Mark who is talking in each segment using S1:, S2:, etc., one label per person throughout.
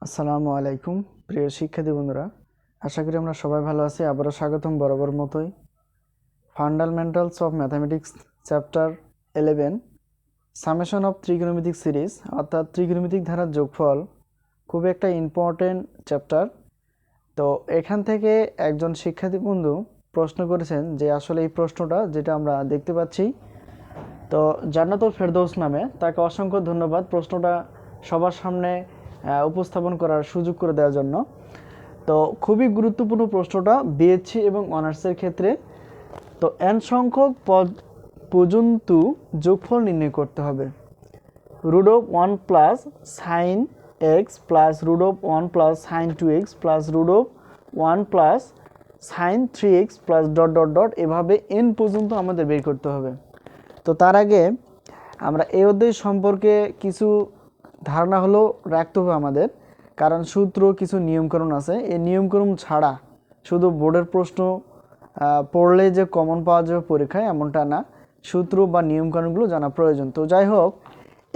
S1: আসসালামু আলাইকুম প্রিয় শিক্ষার্থী বন্ধুরা, আশা করি আমরা সবাই ভালো আছি। আবারও স্বাগতম বরাবর মতোই fundamentals of mathematics chapter 11 summation of ত্রিকোণমিতিক সিরিজ, অর্থাৎ ত্রিকোণমিতিক ধারার যোগফল। খুবই একটা ইম্পর্টেন্ট চ্যাপ্টার। তো এখান থেকে একজন শিক্ষার্থী বন্ধু প্রশ্ন করেছেন যে আসলে এই প্রশ্নটা যেটা আমরা দেখতে পাচ্ছি, তো জান্নাতুল ফেরদৌস নামে তাকে অসংখ্য ধন্যবাদ প্রশ্নটা সবার সামনে উপস্থাপন করার সুযোগ করে দেওয়ার জন্য। তো খুবই গুরুত্বপূর্ণ প্রশ্নটা বিএসসি এবং অনার্সের ক্ষেত্রে। তো n সংখ্যক পদ পর্যন্ত যোগফল নির্ণয় করতে হবে। Root of 1 plus sine x plus root of 1 plus sine 2x plus root of 1 plus sine 3x plus dot dot dot এভাবে n পর্যন্ত আমাদের বের করতে হবে। তো তার আগে আমরা এই অধ্যায় সম্পর্কে কিছু ধারণা হলো রাখতে হবে আমাদের, কারণ সূত্র কিছু নিয়মকানুন আছে। এই নিয়মকানুন ছাড়া শুধু বোর্ডের প্রশ্ন পড়লে যে কমন পাওয়া যাবে পরীক্ষায় এমনটা না, সূত্র বা নিয়মকানুনগুলো জানা প্রয়োজন। তো যাই হোক,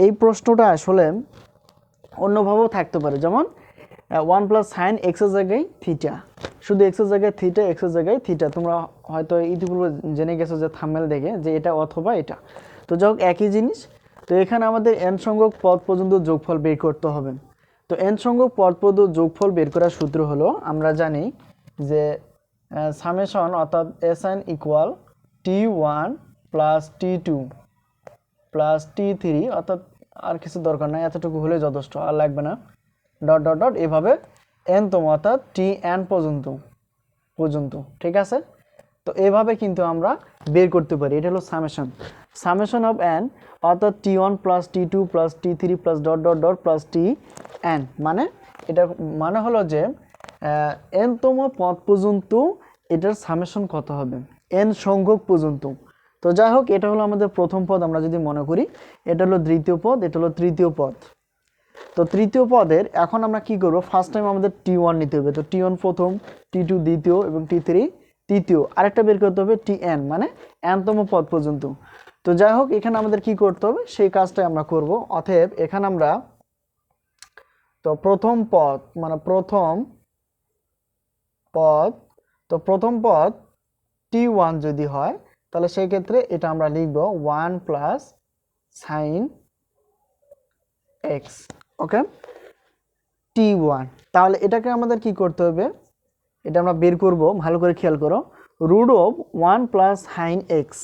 S1: এই প্রশ্নটা আসলে অন্যভাবেও থাকতে পারে, যেমন 1 প্লাস সাইন এক্সের জায়গায় থিটা, শুধু এক্সের জায়গায় থিটা, এক্সের জায়গায় থিটা। তোমরা হয়তো ইতিপূর্বে জেনে গেছো যে থাম্বনেল দেখে যে এটা অথবা এটা। তো যাই হোক, একই জিনিস। তো এখানে আমাদের n সংখ্যক পদ পর্যন্ত যোগফল বের করতে হবে। তো n সংখ্যক পদ পর্যন্ত যোগফল বের করার সূত্র হলো, আমরা জানি যে সামেশন অর্থাৎ SN equal T1 plus T2 plus T3, অর্থাৎ আর কিছু দরকার নাই, এতটুকু হলে যথেষ্ট, আর লাগবে না। ডট ডট ডট এভাবে n তম অর্থাৎ Tn পর্যন্ত, ঠিক আছে। তো এভাবে কিন্তু আমরা বের করতে পারি। এটা হলো সামেশন অফ n অর্থাৎ T1 plus T2 plus T3 plus dot dot dot plus Tn, মানে এটা মানে হলো যে n তম পদ পর্যন্ত এটার সামেশন কত হবে, n সংখ্যক পর্যন্ত। তো যাই হোক, এটা হলো আমাদের প্রথম পদ। আমরা যদি মনে করি এটা হলো দ্বিতীয় পদ, এটা হলো তৃতীয় পদ। তো তৃতীয় পদের এখন আমরা কি করব, ফার্স্ট টাইম আমাদের T1 নিতে হবে। তো T1 প্রথম, T2 দ্বিতীয় এবং T3 তৃতীয়। আরেকটা বের করতে হবে Tn, মানে n তম পদ পর্যন্ত। তো যাই হোক, এখানে আমাদের কি করতে হবে সেই কাজটাই আমরা করব। অতএব এখানে আমরা তো প্রথম পদ মানে প্রথম পদ T1 যদি হয়, তাহলে সেই ক্ষেত্রে এটা আমরা লিখব 1 প্লাস সাইন এক্স। ওকে, T1। তাহলে এটাকে আমাদের কি করতে হবে, এটা আমরা বের করব, ভালো করে খেয়াল করো। Root of 1 plus sine x.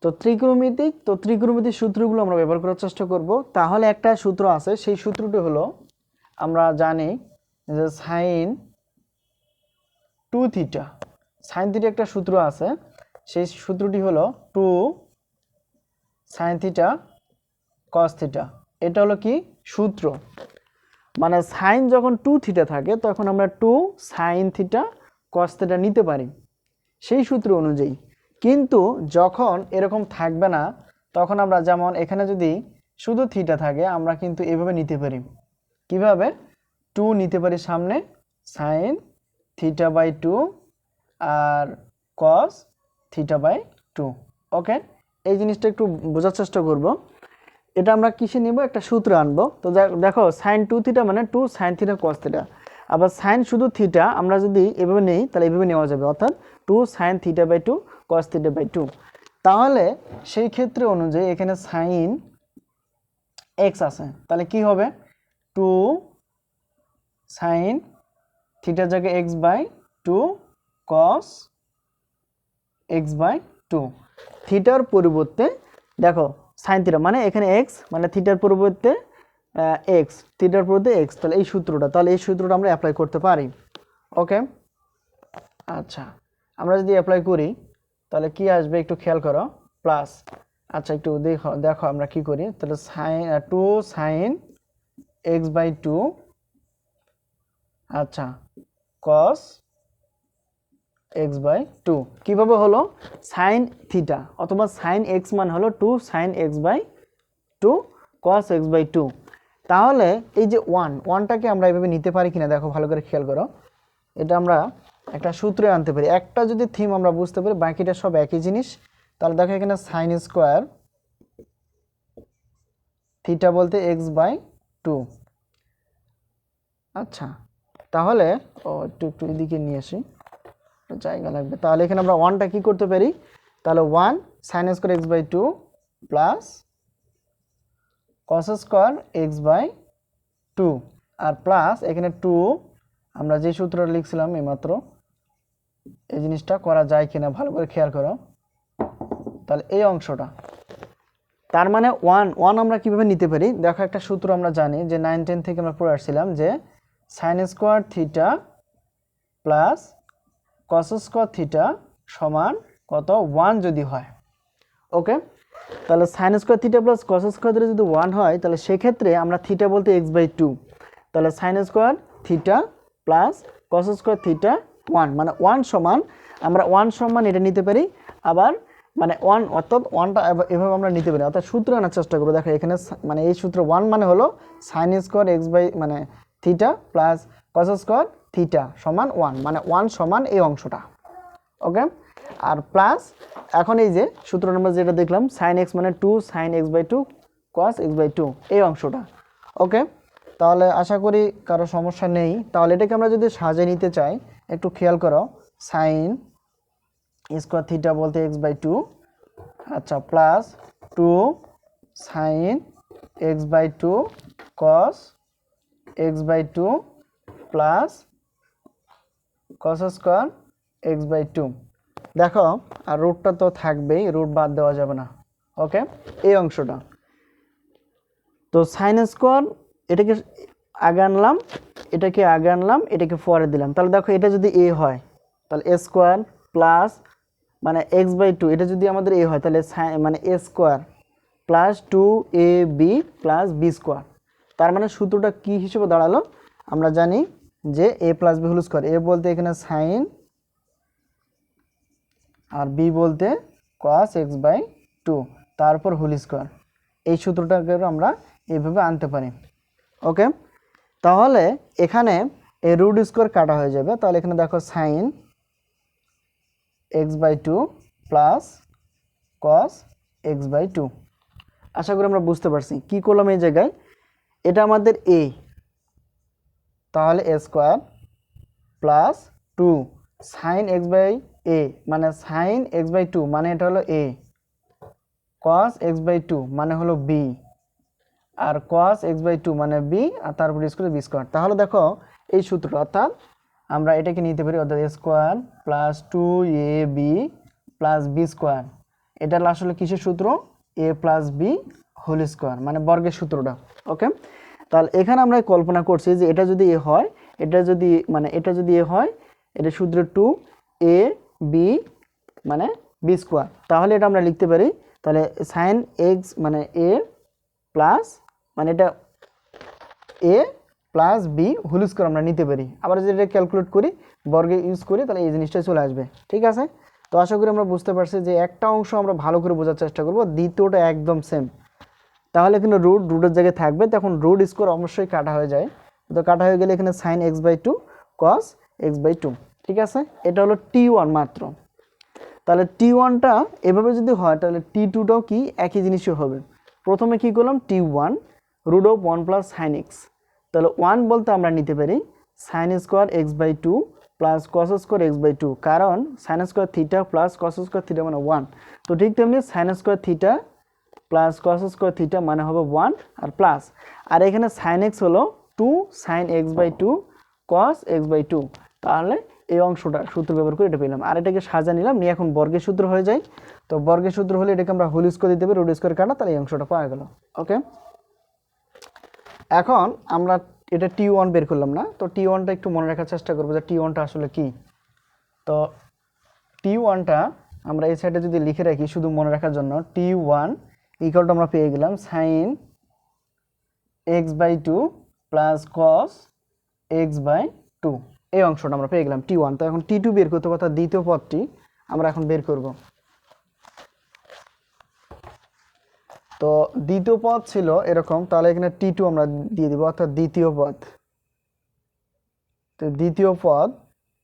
S1: তো ত্রিকোণমিতিক সূত্রগুলো আমরা ব্যবহার করার চেষ্টা করব। তাহলে একটা সূত্র আছে, সেই সূত্রটি হলো, আমরা জানি যে সাইন 2 থিটা, সাইন থিটা একটা সূত্র আছে, সেই সূত্রটি হলো 2 সাইন থিটা কস থিটা। এটা হলো কি সূত্র, মানে সাইন যখন 2 থিটা থাকে তখন আমরা 2 সাইন থিটা কস থিটা নিতে পারি সেই সূত্র অনুযায়ী। কিন্তু যখন এরকম থাকবে না, তখন আমরা যেমন এখানে যদি শুধু থিটা থাকে, আমরা কিন্তু এভাবে নিতে পারি। কিভাবে? 2 নিতে পারি সামনে, সাইন থিটা বাই 2 আর কস থিটা বাই 2। ওকে, এই জিনিসটা একটু বোঝার চেষ্টা করব। এটা আমরা কিসে নিব, একটা সূত্র আনবো। তো দেখো, সাইন 2 থিটা মানে 2 সাইন থিটা কস থিটা। আবার সাইন শুধু থিটা আমরা যদি এভাবে নেই, তাহলে এভাবে নেওয়া যাবে, অর্থাৎ 2 sine theta by 2 cos theta by 2। তাহলে সেই ক্ষেত্রে অনুযায়ী এখানে সাইন এক্স আছে, তাহলে কি হবে, 2 সাইন থিটার জায়গায় x by 2 cos x by 2। থিটার পরিবর্তে দেখো সাইন থিটা মানে এখানে এক্স, মানে থিটার পরিবর্তে এক্স, থিটার পরিবর্তে এক্স, তাহলে এই সূত্রটা আমরা অ্যাপ্লাই করতে পারি। ওকে, আচ্ছা, আমরা যদি অ্যাপ্লাই করি তাহলে কি আসবে একটু খেয়াল করো, প্লাস। আচ্ছা, একটু দেখো আমরা কি করি, তাহলে সাইন 2 সাইন এক্স বাই 2, আচ্ছা, কস এক্স বাই 2। কীভাবে হলো, সাইন থিটা অথবা সাইন এক্স মান হলো 2 sine x by 2 cos x by 2। তাহলে এই যে ওয়ানটাকে আমরা এভাবে নিতে পারি কিনা দেখো, ভালো করে খেয়াল করো। এটা আমরা একটা সূত্রে আনতে পারি। একটা যদি থিম আমরা বুঝতে পারি, বাকিটা সব একই জিনিস। তাহলে দেখো এখানে সাইন স্কোয়ার থিটা বলতে এক্স বাই 2, আচ্ছা, তাহলে একটু একটু এদিকে নিয়ে আসি, জায়গা লাগবে। তাহলে এখানে আমরা ওয়ানটা কি করতে পারি, তাহলে 1 sine square x by two plus cos square x by two, আর প্লাস এখানে 2 আমরা যে সূত্রটা লিখছিলাম এইমাত্র, এই জিনিসটা করা যায় কিনা ভালো করে খেয়াল করো। তাহলে এই অংশটা, তার মানে 1 আমরা কিভাবে নিতে পারি, দেখো একটা সূত্র আমরা জানি যে 9-10 থেকে আমরা পড়ে আসছিলাম যে sign square theta plus cos square theta সমান কত, 1 যদি হয়। ওকে, তাহলে sign square theta plus cos square theta যদি 1 হয়, তাহলে সেক্ষেত্রে আমরা থিটা বলতে এক্স বাই টু, তাহলে sign square theta plus cos square theta 1, মানে 1 সমান, আমরা 1 সমান এটা নিতে পারি, আবার মানে 1 অর্থাৎ 1টা এভাবে আমরা নিতে পারি, অর্থাৎ সূত্র আনার চেষ্টা করবো। দেখো এখানে মানে এই সূত্র 1 মানে হলো সাইন স্কোয়ার এক্স বাই মানে theta plus cos square theta সমান 1, মানে 1 সমান এই অংশটা। ওকে, আর প্লাস এখন এই যে সূত্র নম্বর যেটা দেখলাম সাইন এক্স মানে 2 sine x by two cos x by two, এই অংশটা। ওকে, তাহলে আশা করি কারো সমস্যা নেই। তাহলে এটাকে আমরা যদি সাজিয়ে নিতে চাই, একটু খেয়াল করো, সাইন স্কোয়ার থিটা বলতে এক্স বাই টু, আচ্ছা, plus 2 sine x by two cos x by two plus cos square x by two. দেখো আর রুটটা তো থাকবেই, রুট বাদ দেওয়া যাবে না। ওকে, এই অংশটা, তো সাইন স্কোয়ার এটাকে আগে আনলাম, এটাকে আগে আনলাম, এটাকে পরে দিলাম। তাহলে দেখো এটা যদি এ হয়, তাহলে এ স্কোয়ার প্লাস মানে এক্স বাই টু, এটা যদি আমাদের এ হয়, তাহলে মানে A square plus 2ab plus B square. তার মানে সূত্রটা কি হিসেবে দাঁড়ালো, আমরা জানি যে A plus B whole square, A বলতে এখানে সাইন আর বি বলতে কস এক্স বাই টু, তারপর হোল স্কোয়ার। এই সূত্রটাকে আমরা এইভাবে আনতে পারি। ওকে, তাহলে এখানে এই রুট স্কোয়ার কাটা হয়ে যাবে। তাহলে এখানে দেখো sine x by two plus cos x by two. আশা করি আমরা বুঝতে পারছি কি করলাম এই জায়গায়, এটা আমাদের এ, তাহলে A square plus 2 sine x by A মানে সাইন এক্স বাই টু মানে এটা হলো A, cos x by two মানে হলো বি, আর কস এক্স বাই টু মানে বি, আর তারপর স্কোয়ার বি স্কোয়ার। তাহলে দেখো এই সূত্রটা, অর্থাৎ আমরা এটাকে নিতে পারি, অর্থাৎ A square plus 2ab plus B square, এটা আসলে কিসের সূত্র, A plus B whole square, মানে বর্গের সূত্রটা। ওকে, তাহলে এখানে আমরা কল্পনা করছি যে এটা যদি এ হয়, এটা যদি মানে এটা যদি এ হয়, এটা সূত্র 2ab মানে বি স্কোয়ার, তাহলে এটা আমরা লিখতে পারি, তাহলে সাইন এক্স মানে এ প্লাস মানে এটা এ প্লাস বি হোল স্কোয়ার আমরা নিতে পারি। আবার যদি এটা ক্যালকুলেট করি, বর্গে ইউজ করি, তাহলে এই জিনিসটা চলে আসবে। ঠিক আছে, তো আশা করি আমরা বুঝতে পারছি যে একটা অংশ আমরা ভালো করে বোঝার চেষ্টা করব, দ্বিতীয়টা একদম সেম। তাহলে কিন্তু রুটের জায়গায় থাকবে, তখন রুট স্কোয়ার অবশ্যই কাটা হয়ে যায়, তো কাটা হয়ে গেলে এখানে sine x by two cos x by two. ঠিক আছে, এটা হলো T1 মাত্র। তাহলে T1টা এভাবে যদি হয়, তাহলে T2টাও কি একই জিনিসই হবে। প্রথমে কি করলাম, T1 root of 1 plus sine x, তাহলে 1 বলতে আমরা নিতে পারি sine square x by two plus cos square x by two, কারণ sine square theta plus cos square theta মানে 1। তো ঠিক তেমনি sine square theta plus cos square theta মানে হবে 1 আর প্লাস, আর এখানে সাইন এক্স হলো 2 sine x by two cos x by two. তাহলে এই অংশটা সূত্র ব্যবহার করে এটা পেলাম, আর এটাকে সাজা নিলাম, নিয়ে এখন বর্গের সূত্র হয়ে যায়। তো বর্গের সূত্র হলে এটাকে আমরা হোল স্কোয়ার দিতে পারি, রুট স্কোয়ার কাটা, তাহলে এই অংশটা পাওয়া গেল। ওকে, এখন আমরা এটা T1 বের করলাম না, তো T1টা একটু মনে রাখার চেষ্টা করবো যে T1টা আসলে কি। তো T1টা আমরা এই সাইডে যদি লিখে রাখি শুধু মনে রাখার জন্য, T1 ইকুয়ালটা আমরা পেয়ে গেলাম sine x by two plus cos x by two, এই অংশটা আমরা পেয়ে গেলাম T1। তো এখন T2 বের করতে হবে, অর্থাৎ দ্বিতীয় পদটি আমরা এখন বের করব। তো দ্বিতীয় পদ ছিল এরকম, তাহলে এখানে T2 আমরা দিয়ে দিব, অর্থাৎ দ্বিতীয় পদ। তো দ্বিতীয় পদ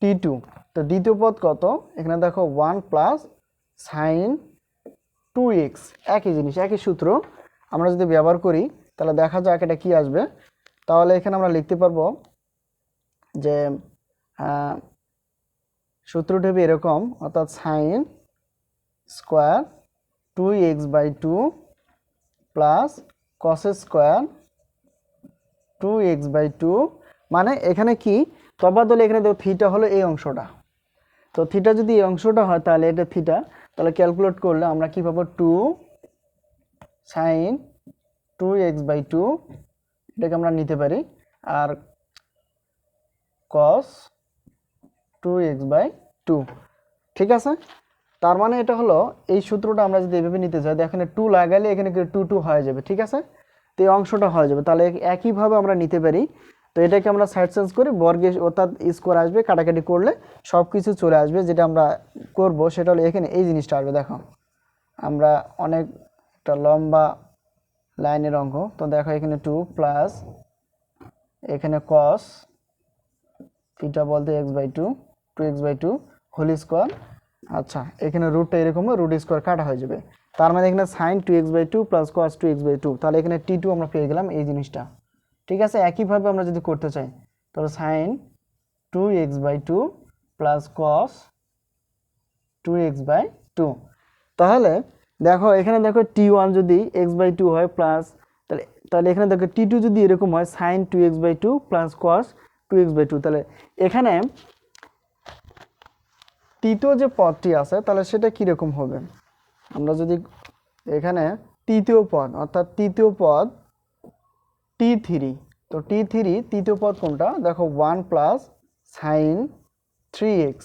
S1: T2, তো দ্বিতীয় পদ কত, এখানে দেখো 1 প্লাস সাইন 2x, একই জিনিস একই সূত্র আমরা যদি ব্যবহার করি, তাহলে দেখা যাক এটা কি আসবে। তাহলে এখানে আমরা লিখতে পারবো যে সূত্রটি হবে এরকম, অর্থাৎ sine square 2x/2 plus cos square 2x/2, মানে এখানে কি তফাৎ এখানে দেখো থিটা হলো এই অংশটা, তো থিটা যদি এই অংশটা হয় তাহলে এটা থিটা, তাহলে ক্যালকুলেট করলে আমরা কি পাবো 2 সাইন 2x/2, এটাকে আমরা নিতে পারি, আর কস 2x/2, ঠিক আছে। তার মানে এটা হলো এই সূত্রটা আমরা যদি এভাবে নিতে চাই, এখানে 2 লাগালে এখানে 2 হয়ে যাবে, ঠিক আছে। তো এই অংশটা হয়ে যাবে, তাহলে একইভাবে আমরা নিতে পারি। তো এটাকে আমরা সাইড চেঞ্জ করে বর্গে অর্থাৎ স্কোয়ার আসবে, কাটাকাটি করলে সব কিছু চলে আসবে। যেটা আমরা করব সেটা হলো এখানে এই জিনিসটা আসবে, দেখো আমরা অনেক একটা লম্বা লাইনের অঙ্ক, তো দেখো এখানে 2 প্লাস এখানে কস থিটা বলতে x/2 2x/2 হোল স্কোয়ার, আচ্ছা এখানে রুটটা এরকম রুট স্কোয়ার কাটা হয়ে যাবে, তার মানে এখানে sign 2x/2 plus cos 2x/2, তাহলে এখানে t2 আমরা পেয়ে গেলাম এই জিনিসটা, ঠিক আছে। একইভাবে আমরা যদি করতে চাই তাহলে sign 2x/2 plus cos 2x/2, তাহলে দেখো এখানে দেখো t1 যদি x/2 হয় প্লাস, তাহলে তাহলে এখানে দেখো t2 যদি এরকম হয় sign 2x/2 plus cos 2x/2, তাহলে এখানে তৃতীয় যে পদটি আছে তাহলে সেটা কীরকম হবে, আমরা যদি এখানে তৃতীয় পদ অর্থাৎ তৃতীয় পদ t3, তো t3 তৃতীয় পদ কোনটা দেখো 1 প্লাস সাইন 3x,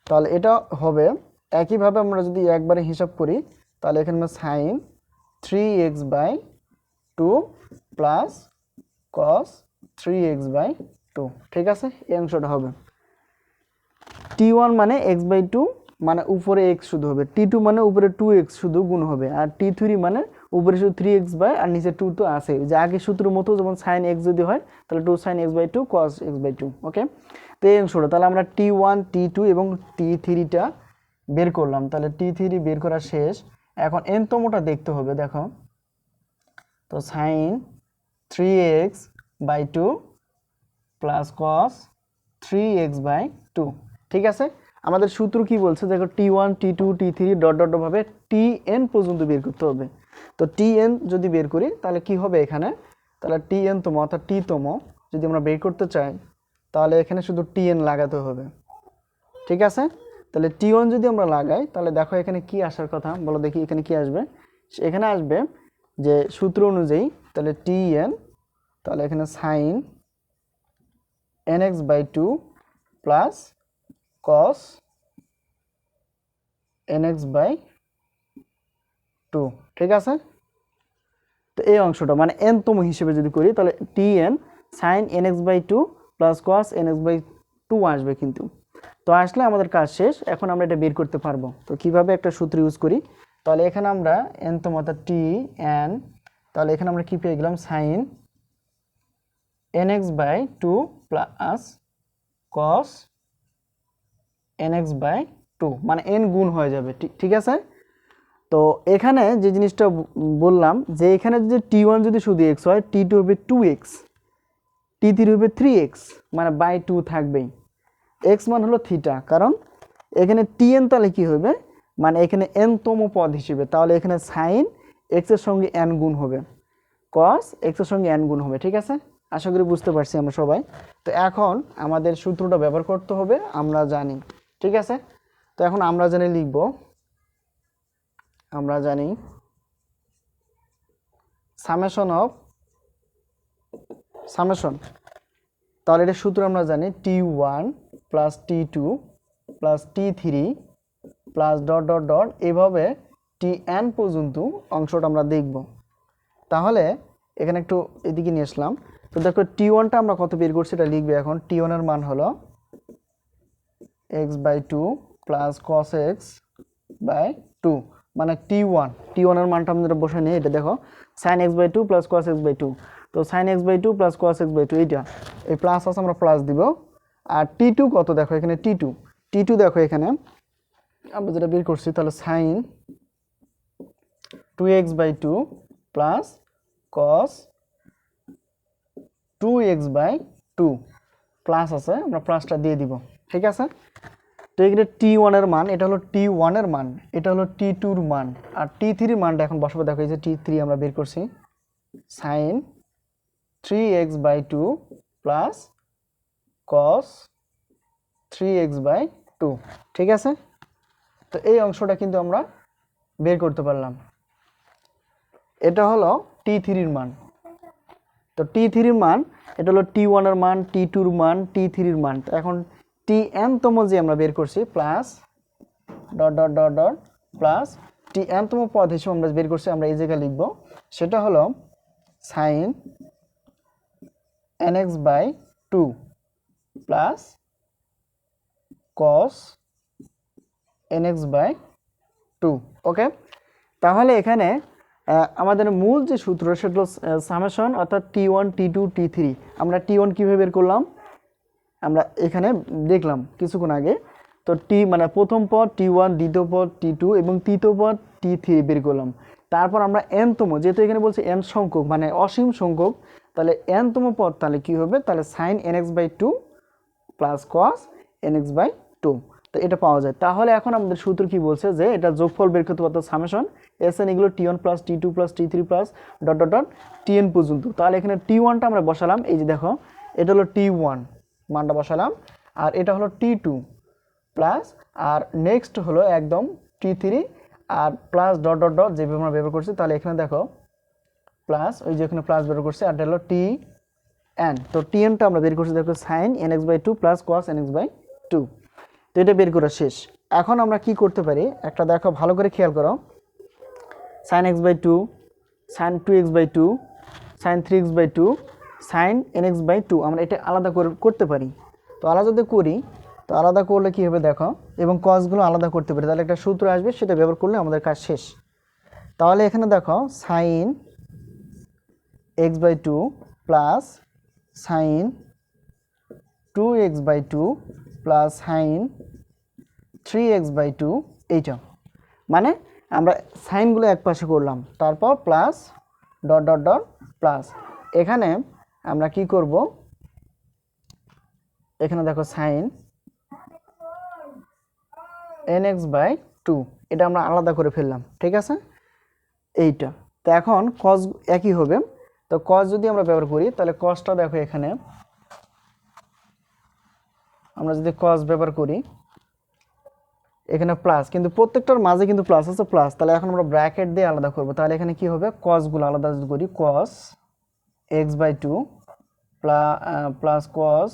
S1: তাহলে এটা হবে একইভাবে আমরা যদি একবারে হিসাব করি তাহলে এখানে sign 3x/2 plus cos 3x/2, ঠিক আছে। এই অংশটা হবে t1 মানে x/2 মানে উপরে x শুধু হবে, t2 মানে উপরে 2x শুধু গুণ হবে, আর t3 মানে উপরে শুধু 3x আর নিচে 2 তো আছে, যে আগে সূত্র মতো যেমন sin x যদি হয় তাহলে 2 sin x/2 cos x/2, ওকে। তো এই অংশটা তাহলে আমরা t1 t2 এবং t3টা বের করলাম, তাহলে t3 বের করা শেষ, এখন nতমটা দেখতে হবে, দেখো তো sin 3x/2 plus cos 3x/2, ঠিক আছে। আমাদের সূত্র কি বলছে দেখো t1 t2 t3 dot dot ভাবে tn পর্যন্ত বের করতে হবে, তো tn যদি বের করি তাহলে কি হবে এখানে, তাহলে tn তম অর্থাৎ t তম যদি আমরা বের করতে চাই তাহলে এখানে শুধু tn লাগাতে হবে, ঠিক আছে। তাহলে t1 যদি আমরা লাগাই তাহলে দেখো এখানে কি আসার কথা বলো দেখি, এখানে কি আসবে, এখানে আসবে যে সূত্র অনুযায়ী তাহলে tn, তাহলে এখানে sign nx/2 plus cos nx/2, ঠিক আছে। তো এই অংশটা মানে n তম হিসেবে যদি করি তাহলে tn sin nx/2 plus cos nx/2 আসবে, কিন্তু তো আসলে আমাদের কাজ শেষ, এখন আমরা এটা বের করতে পারবো। তো কিভাবে একটা সূত্র ইউজ করি, তাহলে এখানে আমরা n তম অর্থাৎ tn, তাহলে এখানে আমরা কি পেয়ে গেলাম sin nx/2 plus cos nx/2, মানে n গুণ হয়ে যাবে, ঠিক আছে। তো এখানে যে জিনিসটা বললাম যে এখানে যদি t1 যদি শুধু x হয় t2 হবে 2x t3 হবে 3x, মানে বাই 2 থাকবেই, x মান হলো থিটা, কারণ এখানে tn তাহলে কি হবে মানে এখানে n তম পদ হিসেবে, তাহলে এখানে সাইন x এর সঙ্গে n গুণ হবে, cos x এর সঙ্গে n গুণ হবে, ঠিক আছে। আশা করি বুঝতে পারছি আমরা সবাই। তো এখন আমাদের সূত্রটা ব্যবহার করতে হবে, আমরা জানি, ঠিক আছে। তো এখন আমরা জানি লিখব, আমরা জানি সামেশন, তাহলে এটা সূত্র আমরা জানি t1 plus t2 plus t3 plus dot dot dot এভাবে tn পর্যন্ত অংশটা আমরা দেখব। তাহলে এখানে একটু এদিকে নিয়ে আসলাম, তো দেখো t1টা আমরা কত বের করছি এটা লিখবে, এখন t1 এর মান হলো x/2 প্লাস cos x/2, মানে t1 এর মানটা আমরা বসে নিই, এটা দেখো sin x/2 plus cos x/2, তো sin x/2 plus cos x/2 এইটা এই প্লাস আছে আমরা প্লাস দিব, আর t2 কত দেখো এখানে t2 দেখো এখানে আমরা যেটা বের করছি, তাহলে sin 2x/2 plus cos 2x/2, plus আছে, আমরা প্লাসটা দিয়ে দিব, ঠিক আছে। তো এখানে T1 এর মান, এটা হলো T1 এর মান, এটা হলো T2 এর মান, আর T3 এর মানটা এখন বসাবো। দেখো এই যে T3 আমরা বের করছি, sin 3x/2 plus cos 3x/2, ঠিক আছে। তো এই অংশটা কিন্তু আমরা বের করতে পারলাম। এটা হলো T3 এর মান। তো T3 এর মান, এটা হলো T1 এর মান, T2 এর মান, T3 এর মান। তো এখন Tn তম যে আমরা বের করছি plus dot dot dot dot plus Tn তম পদ হিসেবে আমরা বের করছি, আমরা এই জায়গায় লিখব, সেটা হলো sin nx/2 plus cos nx/2। ওকে, তাহলে এখানে আমাদের মূল যে সূত্র সেটা হলো সামেশন, অর্থাৎ T1 T2 T3। আমরা T1 কীভাবে বের করলাম আমরা এখানে দেখলাম কিছুক্ষণ আগে। তো মানে প্রথম পদ T1, দ্বিতীয় পদ T2 এবং তৃতীয় পদ T3 বের করলাম। তারপর আমরা n-তম, যেহেতু এখানে বলছে n সংখ্যক মানে অসীম সংখ্যক, তাহলে n-তম পদ তাহলে কি হবে, তাহলে sin nx/2 plus cos nx/2, তো এটা পাওয়া যায়। তাহলে এখন আমাদের সূত্র কি বলছে যে এটা যোগফল বের করতে পারতো সামেশন Sn এগুলো T1 plus T2 plus T3 plus dot dot dot Tn পর্যন্ত। তাহলে এখানে T1টা আমরা বসালাম, এই যে দেখো এটা হলো T1 মানটা বসালাম, আর এটা হলো T2 প্লাস, আর নেক্সট হলো একদম T3 আর প্লাস ডট ডট ডট যেভাবে আমরা ব্যবহার করছি। তাহলে এখানে দেখো প্লাস, ওই যে এখানে প্লাস ব্যবহার করছি, আর এটা হলো Tn। তো Tnটা আমরা বের করছি দেখো sin nx/2 plus cos nx/2। তো এটা বের করা শেষ। এখন আমরা কি করতে পারি একটা দেখো, ভালো করে খেয়াল করো, sin x/2, sin 2x/2, sin 3x/2, sin nx/2 আমরা এটা আলাদা করতে পারি। তো আলাদা যদি করি, তো আলাদা করলে কি হবে দেখো, এবং কসগুলো আলাদা করতে পারি, তাহলে একটা সূত্র আসবে, সেটা ব্যবহার করলে আমাদের কাজ শেষ। তাহলে এখানে দেখো sin x/2 plus sin 2x/2 plus sin 3x/2, এইটা মানে আমরা সাইনগুলো এক পাশে করলাম, তারপর plus dot dot dot plus. এখানে আমরা কি করব, এখানে দেখো sin nx/2 এটা আমরা আলাদা করে ফেললাম, ঠিক আছে এইটা। তো এখন cos একই হবে, তো cos যদি আমরা ব্যবহার করি তাহলে cosটা দেখো এখানে আমরা যদি cos ব্যবহার করি, এখানে প্লাস, কিন্তু প্রত্যেকটার মাঝে কিন্তু প্লাস আছে, প্লাস। তাহলে এখন আমরা ব্র্যাকেট দিয়ে আলাদা করব। তাহলে এখানে কি হবে, cosগুলো আলাদা যদি করি, cos x/2 plus cos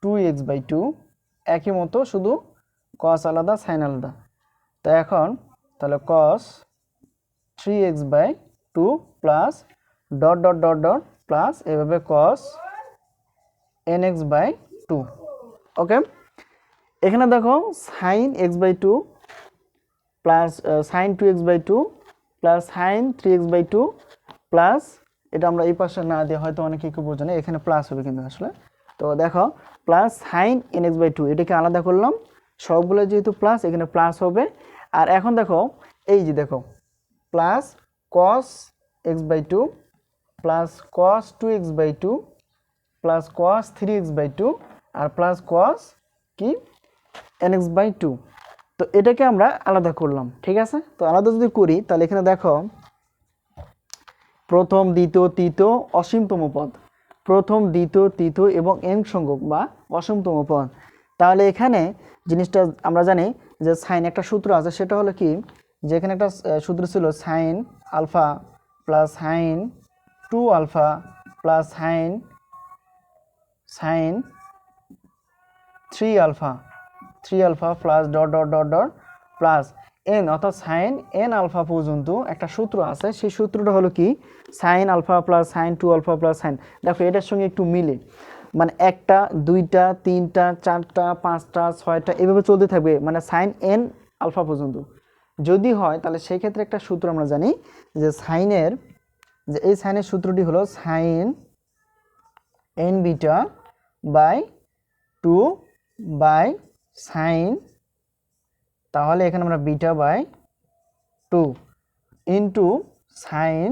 S1: 2x/2, একই মতো, শুধু cos আলাদা sin আলাদা। তো এখন তাহলে cos 3x/2 plus dot dot dot dot plus এভাবে cos nx/2। ওকে, এখানে দেখো sin x/2 plus sin 2x/2 plus sin 3x/2 plus, এটা আমরা এই পাশে না দিয়ে হয়তো অনেকে একটু বোঝে না, এখানে প্লাস হবে কিন্তু আসলে। তো দেখো প্লাস sin nx/2 এটাকে আলাদা করলাম, সবগুলো যেহেতু প্লাস এখানে প্লাস হবে। আর এখন দেখো এই যে দেখো plus cos x/2 plus cos 2x/2 plus cos 3x/2 আর প্লাস cos কি nx/2। তো এটাকে আমরা আলাদা করলাম, ঠিক আছে। তো আলাদা যদি করি তাহলে এখানে দেখো প্রথম দ্বিতীয় তৃতীয় অসীমতম পদ, প্রথম দ্বিতীয় তৃতীয় এবং n সংখ্যক বা অসীমতম পদ। তাহলে এখানে জিনিসটা আমরা জানি যে সাইন একটা সূত্র আছে, সেটা হলো কি, যে এখানে একটা সূত্র ছিল sine alpha plus sine 2 alpha plus sine 3 alpha plus dot dot dot dot plus N, অর্থাৎ সাইন এন আলফা পর্যন্ত একটা সূত্র আছে। সেই সূত্রটা হলো কি, sine alpha plus sine 2 alpha plus sine, দেখো এটার সঙ্গে একটু মিলে, মানে একটা দুইটা তিনটা চারটা পাঁচটা ছয়টা এভাবে চলতে থাকবে, মানে সাইন এন আলফা পর্যন্ত যদি হয়, তাহলে সেই ক্ষেত্রে একটা সূত্র আমরা জানি যে সাইনের, যে এই সাইনের সূত্রটি হলো sine N beta by 2 by sine, তাহলে এখানে আমরা beta by 2 into sine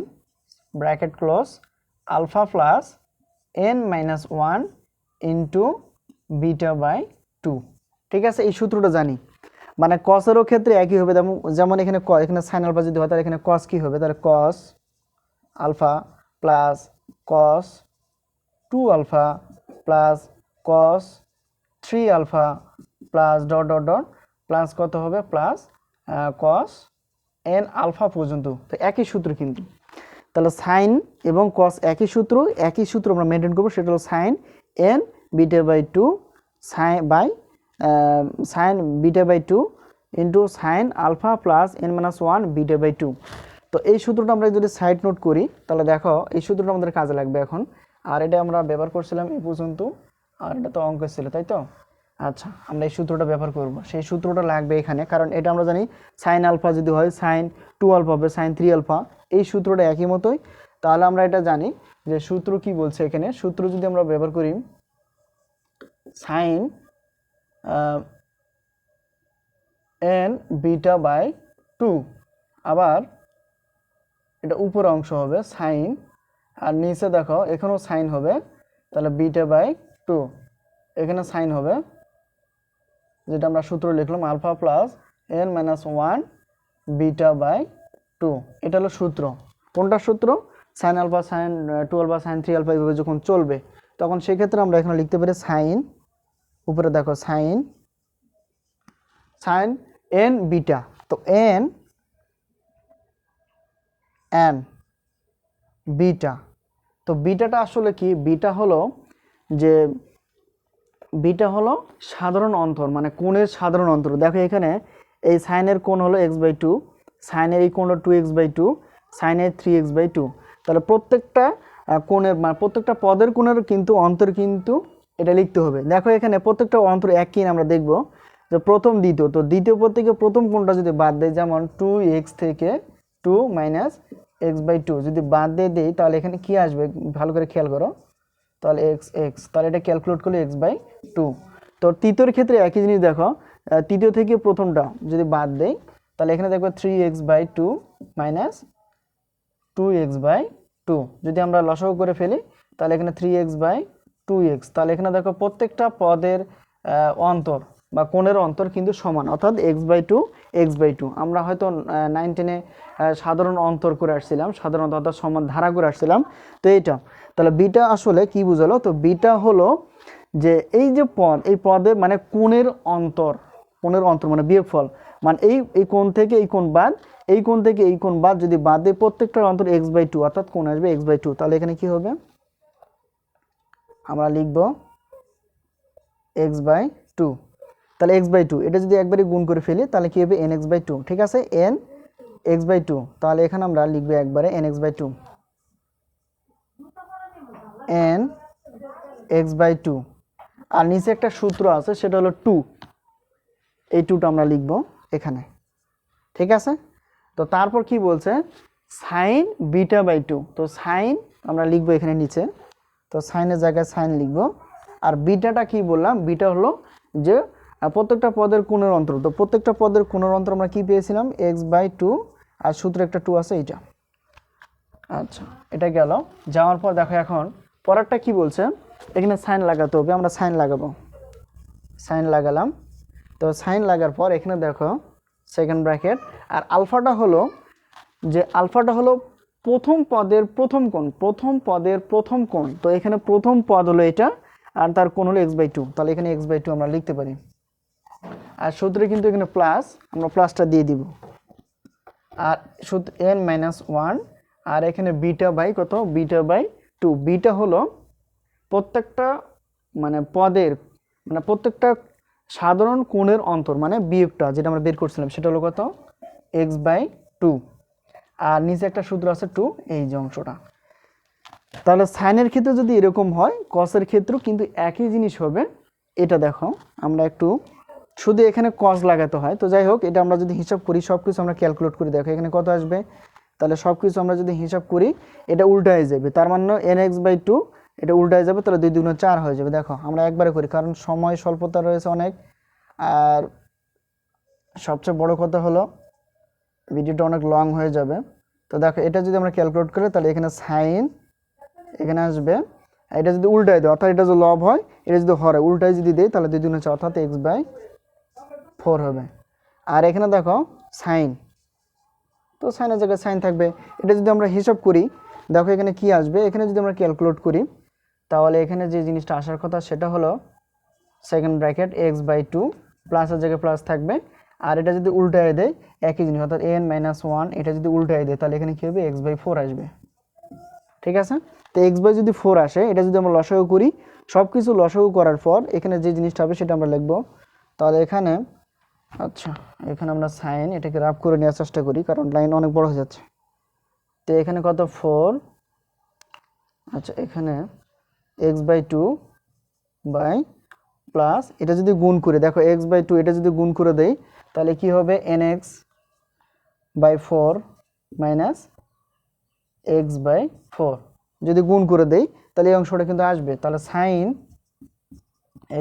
S1: bracket close alpha plus n minus one into beta by two. ঠিক আছে, এই সূত্রটা জানি, মানে কসেরও ক্ষেত্রে একই হবে। যেমন এখানে এখানে সাইন আলফা যদি হয় তাহলে এখানে কস কি হবে, তাহলে cos alpha plus cos two alpha plus cos three alpha plus dot dot dot plus কত হবে, প্লাস কস এন আলফা পর্যন্ত। তো একই সূত্র কিন্তু, তাহলে সাইন এবং কস একই সূত্র আমরা মেনটেন করবো, সেটা হলো sine N beta by two sine beta by two into sine alpha plus N minus one beta by two. তো এই সূত্রটা আমরা যদি সাইড নোট করি তাহলে দেখো এই সূত্রটা আমাদের কাজে লাগবে এখন। আর এটা আমরা ব্যবহার করছিলাম এই পর্যন্ত, আর এটা তো অঙ্ক ছিল, তাই তো। আচ্ছা, আমরা এই সূত্রটা ব্যবহার করব, সেই সূত্রটা লাগবে এখানে, কারণ এটা আমরা জানি সাইন আলফা যদি হয় সাইন টু আলফা হবে সাইন থ্রি আলফা, এই সূত্রটা একই মতোই। তাহলে আমরা এটা জানি যে সূত্র কি বলছে এখানে, সূত্র যদি আমরা ব্যবহার করি sine N beta by two, আবার এটা উপর অংশ হবে সাইন, আর নিচে দেখো এখানেও সাইন হবে, তাহলে বিটা বাই টু, এখানে সাইন হবে, যেটা আমরা সূত্র লিখলাম alpha plus N minus one beta by two. এটা হলো সূত্র। কোনটা সূত্র? Sine alpha sine two alpha sine three alpha এইভাবে যখন চলবে তখন সেক্ষেত্রে আমরা এখানে লিখতে পারি সাইন, উপরে দেখো সাইন এন বিটা, তো এন বিটা, তো বিটাটা আসলে কি, বিটা হলো সাধারণ অন্তর, মানে কোণের সাধারণ অন্তর। দেখো এখানে এই সাইনের কোণ হলো এক্স বাই টু, সাইনের এই কোণ হলো টু এক্স বাই টু, সাইনের থ্রি এক্স বাই টু। তাহলে প্রত্যেকটা কোণের মানে প্রত্যেকটা পদের কোণের কিন্তু অন্তর কিন্তু এটা লিখতে হবে। দেখো এখানে প্রত্যেকটা অন্তর একই আমরা দেখব যে প্রথম দ্বিতীয়, তো দ্বিতীয় পদ থেকে প্রথম কোণটা যদি বাদ দেয়, যেমন টু এক্স থেকে two minus x by two যদি বাদ দিয়ে দিই তাহলে এখানে কি আসবে ভালো করে খেয়াল করো, তাহলে এক্স, তাহলে এটা ক্যালকুলেট করলে এক্স বাই টু। তো তৃতীয়র ক্ষেত্রে একই জিনিস দেখো, তৃতীয় থেকে প্রথমটা যদি বাদ দেই তাহলে এখানে দেখো three x by two minus two x by two, যদি আমরা লসাগু করে ফেলি তাহলে এখানে three x by two x. তাহলে এখানে দেখো প্রত্যেকটা পদের অন্তর বা কোণের অন্তর কিন্তু সমান, অর্থাৎ এক্স বাই টু। আমরা হয়তো 9-10-এ সাধারণ অন্তর করে আসছিলাম, সাধারণ অর্থাৎ সমান ধারা করে আসছিলাম। তো এইটা তাহলে বিটা আসলে কি বুঝালো, তো বিটা হলো যে এই যে পদ, এই পদের মানে কোণের অন্তর মানে বিয়োগফল, মানে এই কোণ থেকে এই কোণ বাদ, এই কোণ থেকে এই কোণ বাদ, যদি বাদ দেয় প্রত্যেকটার অন্তর এক্স বাই টু, অর্থাৎ কোণ আসবে এক্স বাই টু। তাহলে এখানে কি হবে, আমরা লিখব এক্স বাই টু, তাহলে এক্স বাই টু এটা যদি একবারে গুণ করে ফেলি তাহলে কি হবে এন এক্স বাই টু। ঠিক আছে, এন এক্স বাই টু, তাহলে এখানে আমরা লিখবো একবারে n x by two, n x by two. আর নিচে একটা সূত্র আছে সেটা হলো টু, এই টুটা আমরা লিখব এখানে। ঠিক আছে, তো তারপর কি বলছে সাইন বিটা বাই টু, তো সাইন আমরা লিখবো এখানে নিচে, তো সাইনের জায়গায় সাইন লিখব। আর বিটাটা কি বললাম, বিটা হলো যে প্রত্যেকটা পদের কোণের অন্তর, তো প্রত্যেকটা পদের কোণের অন্তর আমরা কি পেয়েছিলাম এক্স বাই টু, আর সূত্র একটা টু আছে এইটা। আচ্ছা, এটা গেল, যাওয়ার পর দেখো এখন পরেরটা কি বলছে, এখানে সাইন লাগাতে হবে, আমরা সাইন লাগাবো, সাইন লাগালাম। তো সাইন লাগার পর এখানে দেখো সেকেন্ড ব্র্যাকেট, আর আলফাটা হলো প্রথম পদের প্রথম কোণ, তো এখানে প্রথম পদ হলো এটা, আর তার কোণ হলো এক্স বাই টু, তাহলে এখানে এক্স বাই টু আমরা লিখতে পারি। আর সূত্রে কিন্তু এখানে প্লাস, আমরা প্লাসটা দিয়ে দিব, আর সূত্র এন মাইনাস ওয়ান, আর এখানে বিটা বাই কত, বিটা বাই টু। বিটা হলো প্রত্যেকটা মানে পদের মানে প্রত্যেকটা সাধারণ কোণের অন্তর, মানে বিয়োগটা যেটা আমরা বের করছিলাম সেটা হলো কত এক্স বাই টু, আর নিচে একটা সূত্র আছে টু, এই যে অংশটা। তাহলে সাইনের ক্ষেত্রে যদি এরকম হয় কসের ক্ষেত্রেও কিন্তু একই জিনিস হবে। এটা দেখো আমরা একটু শুধু এখানে কস লাগাতে হয়, তো যাই হোক এটা আমরা যদি হিসাব করি সব কিছু আমরা ক্যালকুলেট করি, দেখো এখানে কত আসবে, তাহলে সব কিছু আমরা যদি হিসাব করি এটা উল্টায় যাবে, তার মানে এন এক্স বাই টু এটা উল্টায় যাবে, তাহলে 2 × 2 = 4 হয়ে যাবে। দেখো আমরা একবারে করি কারণ সময় স্বল্পতা রয়েছে অনেক, আর সবচেয়ে বড় কথা হলো ভিডিওটা অনেক লং হয়ে যাবে। তো দেখো এটা যদি আমরা ক্যালকুলেট করি তাহলে এখানে সাইন এখানে আসবে এটা যদি উল্টায় দেয় অর্থাৎ এটা যদি লব হয়, এটা যদি হর হয়, উল্টায় যদি দেয় তাহলে 2 2 4 অর্থাৎ x/4 হবে। আর এখানে দেখো সাইন, তো সাইনের জায়গায় সাইন থাকবে। এটা যদি আমরা হিসাব করি, দেখো এখানে কি আসবে, এখানে যদি আমরা ক্যালকুলেট করি তাহলে এখানে যে জিনিসটা আসার কথা সেটা হলো সেকেন্ড ব্র্যাকেট x/2 প্লাসের জায়গায় প্লাস থাকবে। আর এটা যদি উল্টায় দেয় একই জিনিস অর্থাৎ n-1, এটা যদি উল্টায় দেয় তাহলে এখানে কী হবে, x/4 আসবে। ঠিক আছে, তো যদি 4 আসে, এটা যদি আমরা লসাগু করি, সব কিছু লসাগু করার পর এখানে যে জিনিসটা হবে সেটা আমরা লিখব। তাহলে এখানে আচ্ছা, এখানে আমরা সাইন এটাকে রাফ করে নেওয়ার চেষ্টা করি কারণ লাইন অনেক বড় হয়ে যাচ্ছে। তো এখানে কত 4, আচ্ছা এখানে x/2 বাই প্লাস এটা যদি গুণ করে দেখো x/2 এটা যদি গুণ করে দেই তাহলে কি হবে, nx/4 মাইনাস x/4 যদি গুণ করে দেই তাহলে এই অংশটা কিন্তু আসবে। তাহলে সাইন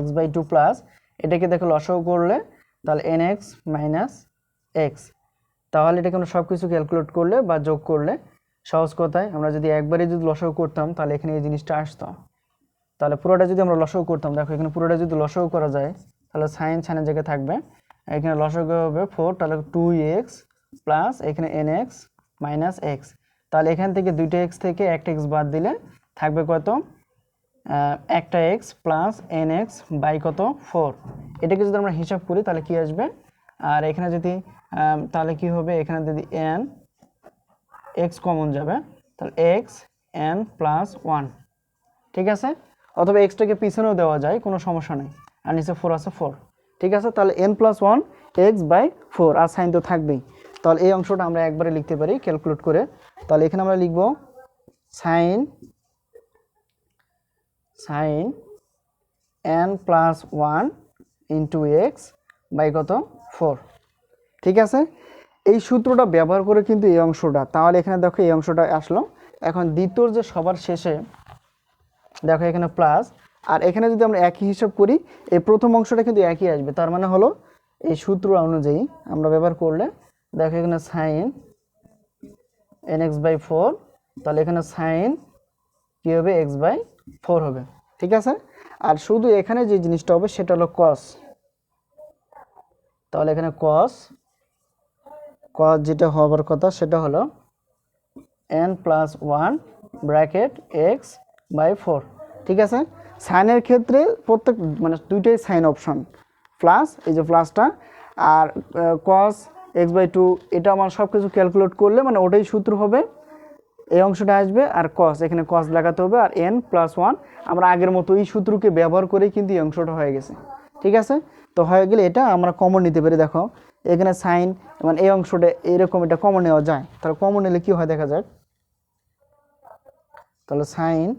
S1: x/2 প্লাস এটাকে দেখো লসাগু করলে তাহলে nx মাইনাস x। তাহলে এটাকে আমরা সব কিছু ক্যালকুলেট করলে বা যোগ করলে সহজ কথায় আমরা যদি একবারে যদি লসাগু করতাম তাহলে এখানে এই জিনিসটা আসতো। তাহলে পুরোটা যদি আমরা লসাগু করতাম, দেখো এখানে পুরোটা যদি লসাগু করা যায় তাহলে সাইনের জায়গায় থাকবে, এখানে লসাগু হবে 4, তাহলে 2x প্লাস এখানে nx মাইনাস x। তাহলে এখান থেকে দুইটা x থেকে একটা x বাদ দিলে থাকবে কত, একটা x প্লাস nx বাই কত 4। এটাকে যদি আমরা হিসাব করি তাহলে কি আসবে, আর এখানে যদি তাহলে কি হবে, এখানে যদি n x কমন যাবে তাহলে x n প্লাস 1। ঠিক আছে, অথবা এক্সটাকে পিছনেও দেওয়া যায়, কোনো সমস্যা নেই। আর নিচে 4 আছে 4। ঠিক আছে, তাহলে n+1 x/4 আর সাইন তো থাকবেই। তাহলে এই অংশটা আমরা একবারে লিখতে পারি ক্যালকুলেট করে। তাহলে এখানে আমরা লিখব sign n+1 into x by কত 4। ঠিক আছে, এই সূত্রটা ব্যবহার করে কিন্তু এই অংশটা, তাহলে এখানে দেখো এই অংশটা আসলো। এখন দ্বিতীয় যে সবার শেষে দেখো এখানে প্লাস, আর এখানে যদি আমরা একই হিসাব করি এই প্রথম অংশটা কিন্তু একই আসবে। তার মানে হলো এই সূত্র অনুযায়ী আমরা ব্যবহার করলে দেখো এখানে সাইন nx/4, তাহলে এখানে সাইন কি হবে, x/4 হবে। ঠিক আছে, আর শুধু এখানে যে জিনিসটা হবে সেটা হলো কস। তাহলে এখানে কস যেটা হবার কথা সেটা হলো n+1 ব্র্যাকেট x/4। ঠিক আছে, সাইনের ক্ষেত্রে প্রত্যেক মানে দুইটাই সাইন অপশন প্লাস, এই যে প্লাসটা, আর কস x/2 এটা আমার সব কিছু ক্যালকুলেট করলে মানে ওটাই সূত্র হবে, এই অংশটা আসবে। আর কস এখানে কস লাগাতে হবে, আর n+1 আমরা আগের মতো এই সূত্রকে ব্যবহার করেই কিন্তু এই অংশটা হয়ে গেছে। ঠিক আছে, তো হয়ে গেলে এটা আমরা কমন নিতে পারি। দেখো এখানে সাইন মানে এই অংশটা এরকম, এটা কমন নেওয়া যায়। তাহলে কমন নিলে কি হয় দেখা যাক, তাহলে sign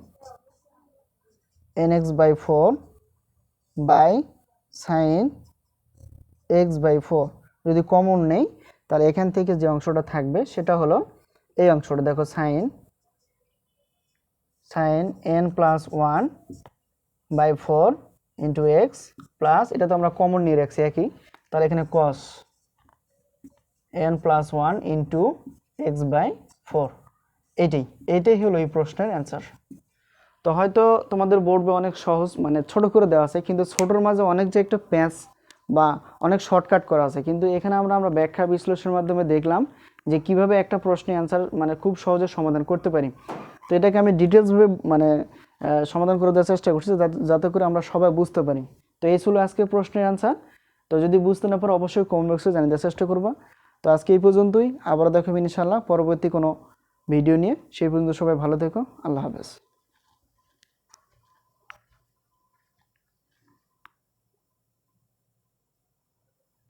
S1: nx/4 by sine x/4 যদি কমন নেই তাহলে এখান থেকে যে অংশটা থাকবে সেটা হলো এই অংশটা। দেখো sign n+1/4 into x plus, এটা তো আমরা কমন নিয়ে রাখছি একই, তাহলে এখানে কস n+1 ইন্টু x/4। এইটাই হলো এই প্রশ্নের অ্যান্সার। তো হয়তো তোমাদের বোর্ডে অনেক সহজ মানে ছোট করে দেওয়া আছে, কিন্তু ছোটোর মাঝে অনেক যে একটা প্যাঁচ বা অনেক শর্টকাট করা আছে, কিন্তু এখানে আমরা ব্যাখ্যা বিশ্লেষণের মাধ্যমে দেখলাম যে কিভাবে একটা প্রশ্নের অ্যান্সার মানে খুব সহজে সমাধান করতে পারি। তো এটাকে আমি ডিটেলসভাবে মানে সমাধান করে দেওয়ার চেষ্টা করছি যাতে করে আমরা সবাই বুঝতে পারি। তো এই ছিল আজকে প্রশ্নের অ্যান্সার। তো যদি বুঝতে না পারো অবশ্যই কমেন্ট বক্সে জানিয়ে দেওয়ার চেষ্টা করবো। তো আজকে এই পর্যন্তই, আবারও দেখাবো ইনশাআল্লাহ পরবর্তী কোনো ভিডিও নিয়ে। সেই পর্যন্ত সবাই ভালো থেকো, আল্লাহ হাফেজ।